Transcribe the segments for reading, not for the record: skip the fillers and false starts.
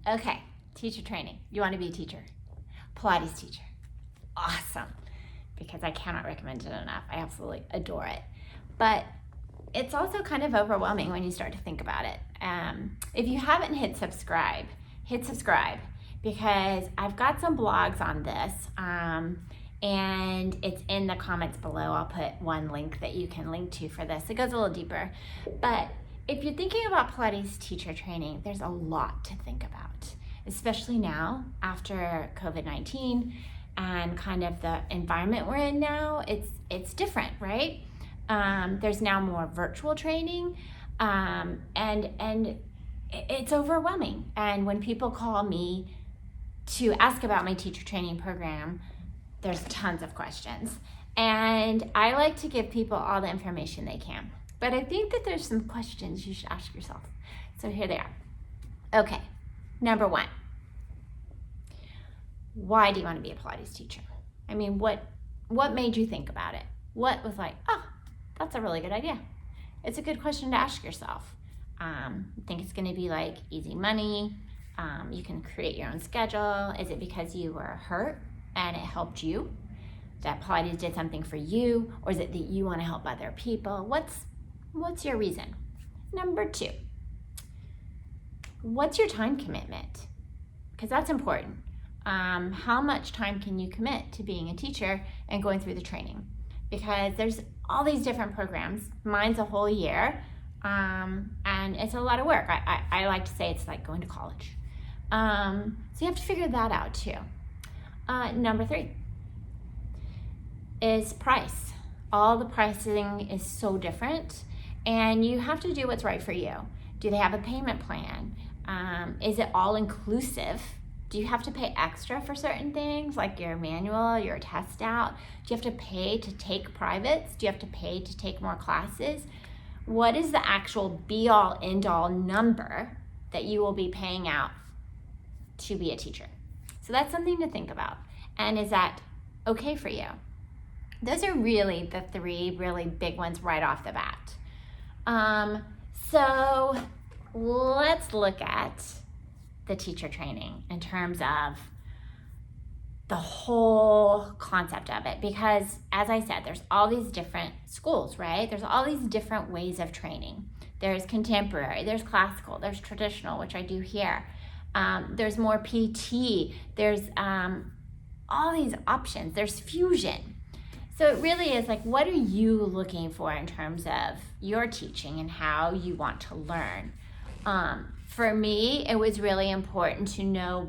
Okay, teacher training. You want to be a teacher? Pilates teacher. Awesome. Because I cannot recommend it enough. I absolutely adore it. But it's also kind of overwhelming when you start to think about it. If you haven't hit subscribe because I've got some blogs on this, and it's in the comments below. I'll put one link that you can link to for this. It goes a little deeper. But if you're thinking about Pilates teacher training, there's a lot to think about, especially now after COVID-19 and kind of the environment we're in now. It's different, right? There's now more virtual training, and it's overwhelming. And when people call me to ask about my teacher training program, there's tons of questions. And I like to give people all the information they can. But I think that there's some questions you should ask yourself. So here they are. Okay, number one. Why do you want to be a Pilates teacher? I mean, what made you think about it? What was like, oh, that's a really good idea? It's a good question to ask yourself. Think it's going to be like easy money? You can create your own schedule. Is it because you were hurt and it helped you? That Pilates did something for you? Or is it that you want to help other people? What's your reason? Number two, what's your time commitment? Because that's important. How much time can you commit to being a teacher and going through the training? Because there's all these different programs. Mine's a whole year, and it's a lot of work. I like to say it's like going to college. So you have to figure that out too. Number three is price. All the pricing is so different, and you have to do what's right for you. Do they have a payment plan? Is it all inclusive? Do you have to pay extra for certain things like your manual, your test out? Do you have to pay to take privates? Do you have to pay to take more classes? What is the actual be-all, end-all number that you will be paying out to be a teacher? So that's something to think about. And is that okay for you? Those are really the three really big ones right off the bat. So let's look at the teacher training in terms of the whole concept of it, because as I said, there's all these different schools, right? There's all these different ways of training. There's contemporary, there's classical, there's traditional, which I do here. There's more PT, there's all these options, there's fusion. So it really is like, what are you looking for in terms of your teaching and how you want to learn? For me, it was really important to know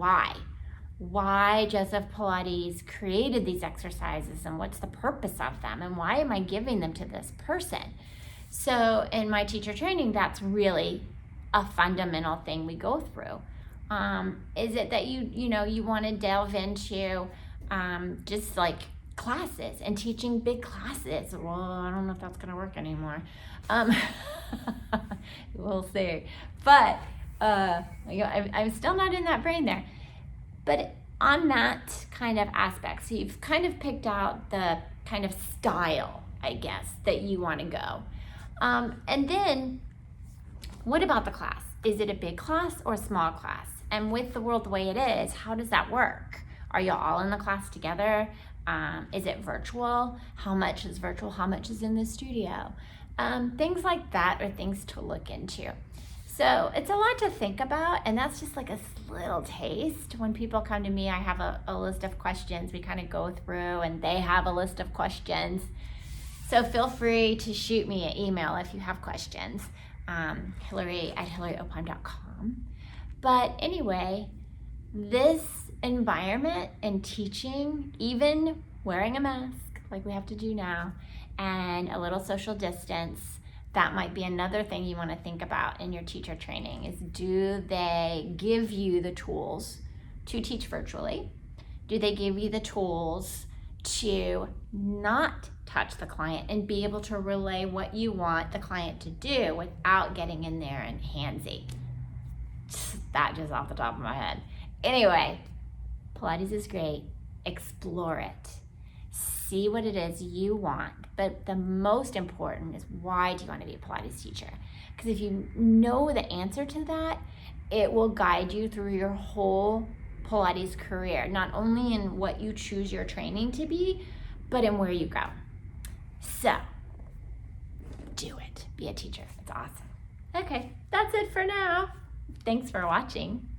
why Joseph Pilates created these exercises and what's the purpose of them and why am I giving them to this person? So in my teacher training, that's really a fundamental thing we go through. Is it that you want to delve into just like classes and teaching big classes? Well, I don't know if that's going to work anymore. We'll see. But I'm still not in that brain there. But on that kind of aspect, so you've kind of picked out the kind of style, I guess, that you want to go. And then what about the class? Is it a big class or a small class? And with the world the way it is, how does that work? Are you all in the class together? Is it virtual? How much is virtual? How much is in the studio? Things like that are things to look into. So it's a lot to think about, and that's just like a little taste. When people come to me, I have a list of questions we kind of go through, and they have a list of questions. So feel free to shoot me an email if you have questions, Hillary@hillaryopine.com. But anyway, this environment and teaching, even wearing a mask like we have to do now, and a little social distance, that might be another thing you want to think about in your teacher training is, do they give you the tools to teach virtually? Do they give you the tools to not touch the client and be able to relay what you want the client to do without getting in there and handsy? That just off the top of my head. Anyway, Pilates is great. Explore it. See what it is you want. But the most important is, why do you want to be a Pilates teacher? Because if you know the answer to that, it will guide you through your whole Pilates career, not only in what you choose your training to be, but in where you go. So, do it. Be a teacher. It's awesome. Okay, that's it for now. Thanks for watching.